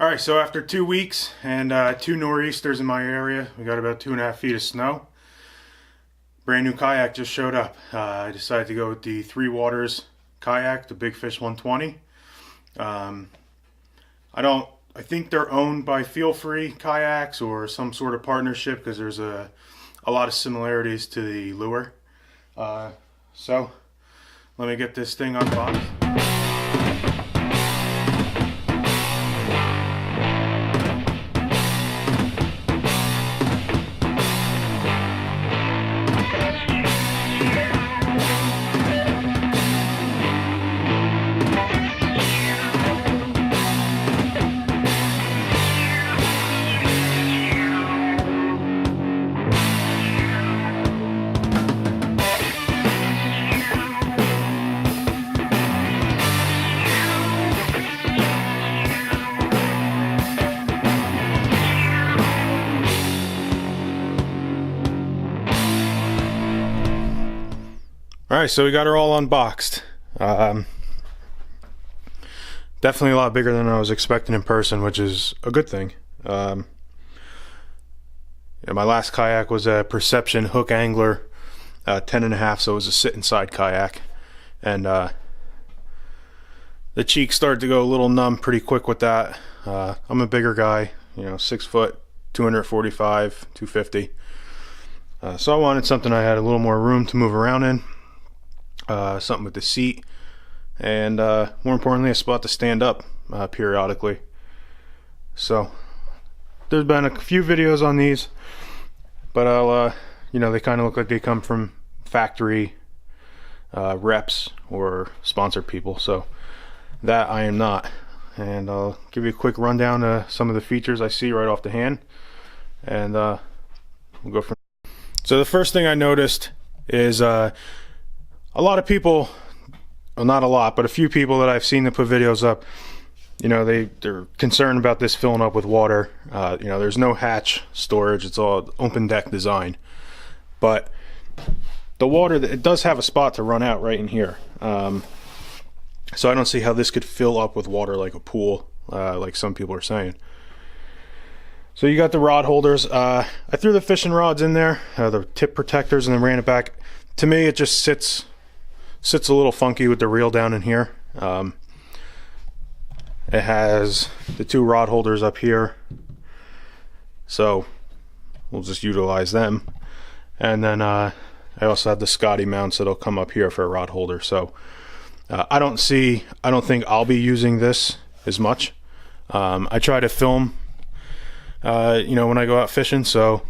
Alright, so after 2 weeks and 2 nor'easters in my area, we got about 2.5 feet of snow. Brand new kayak just showed up. I decided to go with the Three Waters kayak, the Big Fish 120. I think they're owned by Feel Free Kayaks or some sort of partnership because there's a lot of similarities to the lure. So let me get this thing unboxed. Alright, so we got her all unboxed. Definitely a lot bigger than I was expecting in person, which is a good thing. My last kayak was a Perception Hook Angler 10.5, so it was a sit inside kayak. And the cheeks started to go a little numb pretty quick with that. I'm a bigger guy, 6 foot, 245, 250. So I wanted something I had a little more room to move around in. Something with the seat, and more importantly, a spot to stand up periodically. So there's been a few videos on these, but I'll they kind of look like they come from factory reps or sponsored people, so that I am not. And I'll give you a quick rundown of some of the features I see right off the hand, and we'll go from. So the first thing I noticed is a lot of people, well, not a lot, but a few people that I've seen that put videos up, they're concerned about this filling up with water. There's no hatch storage, it's all open deck design. But the water, it does have a spot to run out right in here. So I don't see how this could fill up with water like a pool, like some people are saying. So you got the rod holders. I threw the fishing rods in there, the tip protectors, and then ran it back. To me, it just sits a little funky with the reel down in here. It has the 2 rod holders up here, so we'll just utilize them. And then I also have the Scotty mounts that'll come up here for a rod holder. So I don't think I'll be using this as much. I try to film when I go out fishing, so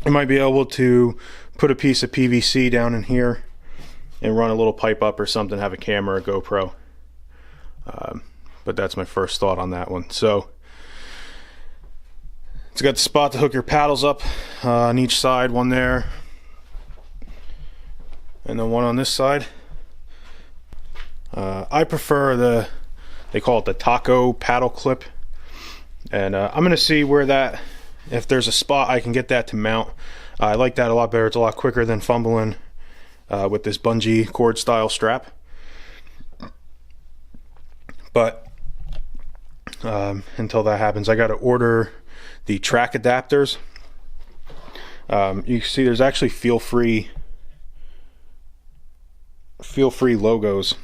I might be able to put a piece of PVC down in here and run a little pipe up or something, have a camera or GoPro. But that's my first thought on that one. So it's got the spot to hook your paddles up on each side, one there, and then one on this side. I prefer they call it the taco paddle clip. And I'm going to see if there's a spot I can get that to mount. I like that a lot better. It's a lot quicker than fumbling with this bungee cord style strap. But until that happens, I got to order the track adapters. You see there's actually feel free logos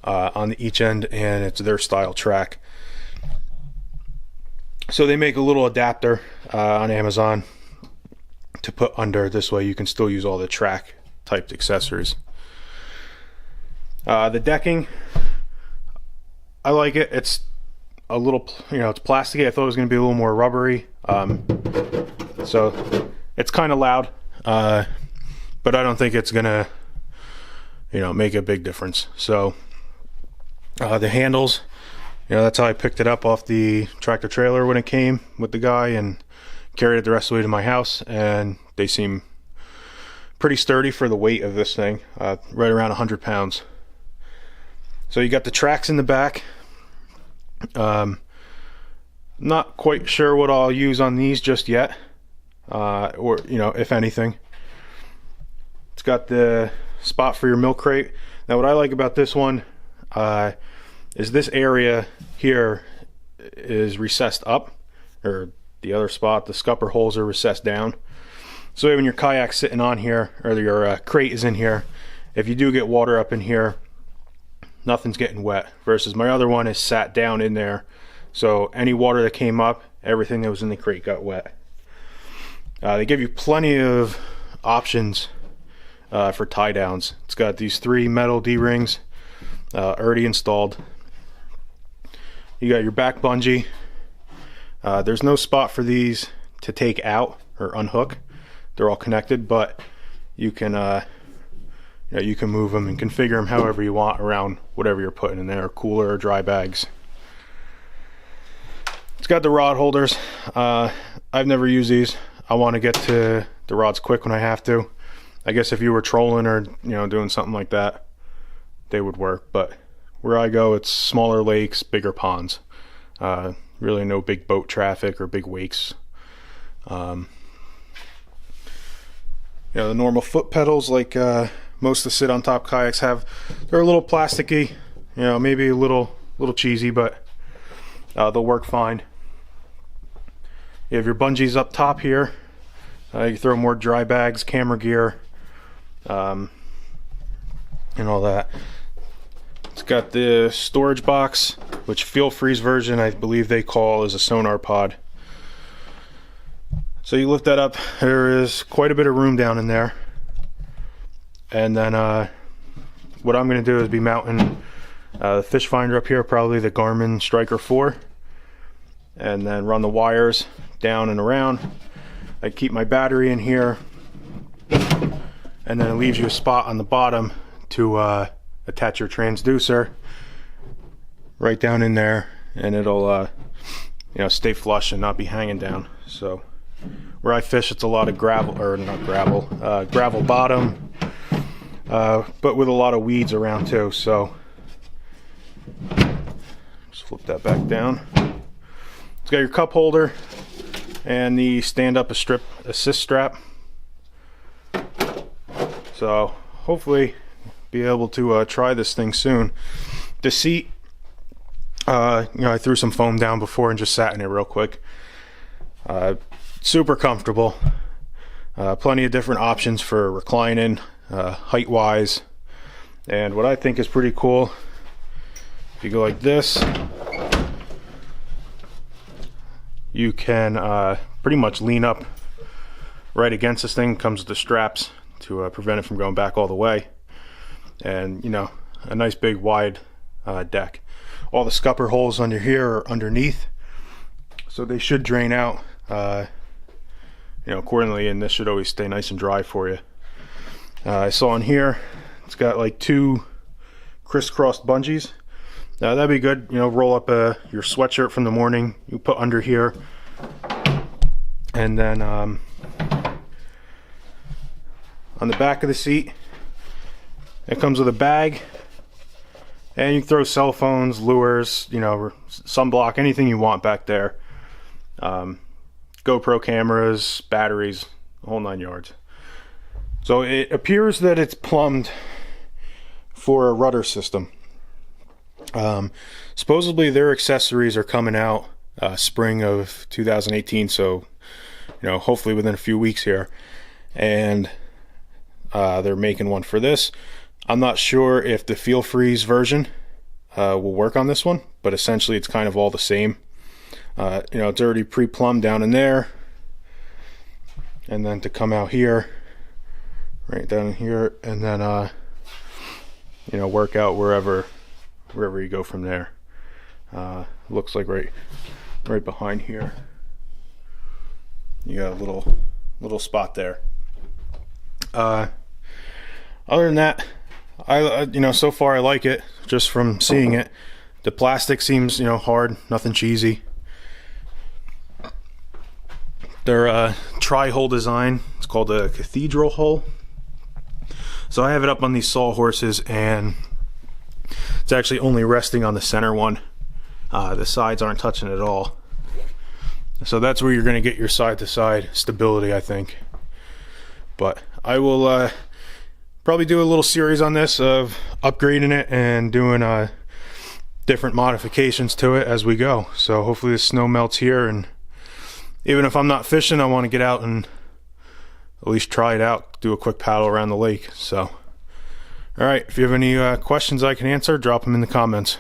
on each end, and it's their style track. So they make a little adapter on Amazon to put under. This way you can still use all the track typed accessories. The decking, I like it. It's a little, it's plasticky. I thought it was going to be a little more rubbery. So it's kind of loud, but I don't think it's going to, make a big difference. So the handles, that's how I picked it up off the tractor trailer when it came with the guy and carried it the rest of the way to my house, and they seem pretty sturdy for the weight of this thing, right around 100 pounds. So you got the tracks in the back. Not quite sure what I'll use on these just yet, or if anything. It's got the spot for your milk crate. Now what I like about this one is this area here is recessed up, or the other spot, the scupper holes are recessed down. So when your kayak's sitting on here, or your crate is in here, if you do get water up in here, nothing's getting wet, versus my other one is sat down in there, so any water that came up, everything that was in the crate got wet. They give you plenty of options for tie downs. It's got these 3 metal D-rings already installed. You got your back bungee. There's no spot for these to take out or unhook. They're all connected, but you can you can move them and configure them however you want around whatever you're putting in there, cooler or dry bags. It's got the rod holders. I've never used these. I want to get to the rods quick when I have to. I guess if you were trolling or doing something like that, they would work. But where I go, it's smaller lakes, bigger ponds. Really no big boat traffic or big wakes. The normal foot pedals like most of the sit on top kayaks have, they're a little plasticky, maybe a little cheesy, but they'll work fine. You have your bungees up top here. You throw more dry bags, camera gear, and all that. It's got the storage box, which Feel Free's version I believe they call is a sonar pod. So you lift that up, there is quite a bit of room down in there. And then what I'm going to do is be mounting the fish finder up here, probably the Garmin Striker 4. And then run the wires down and around. I keep my battery in here. And then it leaves you a spot on the bottom to attach your transducer right down in there. And it'll stay flush and not be hanging down. So where I fish, it's a lot of gravel, or not gravel, gravel bottom, but with a lot of weeds around too. So just flip that back down. It's got your cup holder and the stand-up assist strap. So hopefully be able to try this thing soon. The seat, I threw some foam down before and just sat in it real quick. Super comfortable. Plenty of different options for reclining, height wise. And what I think is pretty cool, if you go like this, you can pretty much lean up right against this thing. Comes with the straps to prevent it from going back all the way. And a nice big wide deck. All the scupper holes under here are underneath, so they should drain out accordingly, and this should always stay nice and dry for you. I saw in here it's got like 2 crisscrossed bungees. That'd be good, roll up your sweatshirt from the morning, you put under here, and then on the back of the seat it comes with a bag, and you can throw cell phones, lures, sunblock, anything you want back there. GoPro cameras, batteries, the whole 9 yards. So it appears that it's plumbed for a rudder system. Supposedly their accessories are coming out spring of 2018, so hopefully within a few weeks here, and they're making one for this. I'm not sure if the Feel Free's version will work on this one, but essentially it's kind of all the same. It's already pre-plumbed down in there, and then to come out here, right down here, and then work out wherever you go from there. Looks like right behind here you got a little spot there. Other than that, so far I like it just from seeing it. The plastic seems hard, nothing cheesy. Their tri-hull design, it's called a cathedral hull. So I have it up on these sawhorses, and it's actually only resting on the center one. The sides aren't touching at all. So that's where you're going to get your side-to-side stability, I think. But I will probably do a little series on this of upgrading it and doing different modifications to it as we go. So hopefully the snow melts here, and even if I'm not fishing, I want to get out and at least try it out, do a quick paddle around the lake. So all right, if you have any questions I can answer, drop them in the comments.